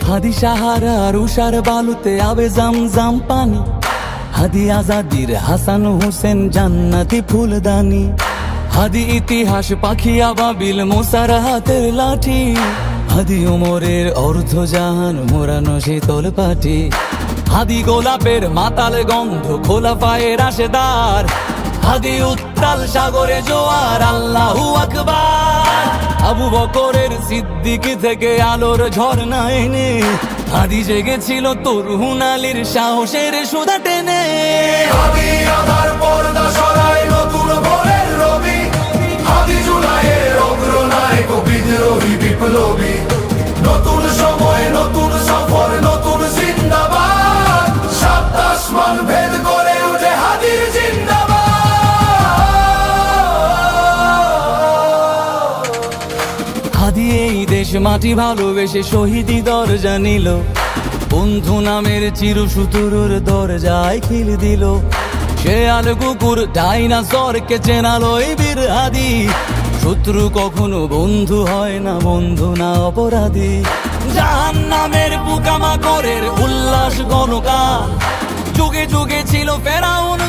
হাদি সাহারার উষার বালুতে আবে জামজাম পানি, হাদি আজাদির হাসান হোসেন জান্নাতি ফুলদানি, হাদি ইতিহাস পাখি আবাবিল মোসার হাতের লাঠি, হাদি ওমরের অর্ধজাহান মোরানো শীতল পাটি, হাদি গোলাপের মাতাল গন্ধ খোলা পায়ের আশেদার, হাদি উত্তাল সাগরে জোয়ার আল্লাহু আকবার। আবু বকরের সিদ্দিক থেকে আলোর ঝর্ণা এনে হাদি জেগেছিল তরুণ আলীর সাহসের সুধা টেনে। হাদি আধার পর্দা সরাই নতুন ভোরের রবি, হাদি জুলাইয়ের অগ্রনায়ক বিদ্রোহী বিপ্লবী, নতুন সময় নতুন সফর নতুন জিন্দাবাদ, সাত আসমান ভেদ করে উঠে হাদির জিন্দাবাদ। হাদি এই দেশ মাটি ভালোবেসে শহীদি দরজা নিল, বন্ধু নামের চিরসুতুরুর দরজায় খিল দিল, সে আল কুকুর ডাইনাসরকে চেনালো এই বীর হাদি, শত্রু কখনো বন্ধু হয় না, বন্ধু না অপরাধী। জাহান্নামের পোকামাকড়ের উল্লাস গণকাল, যুগে যুগে ছিল ফেরাউন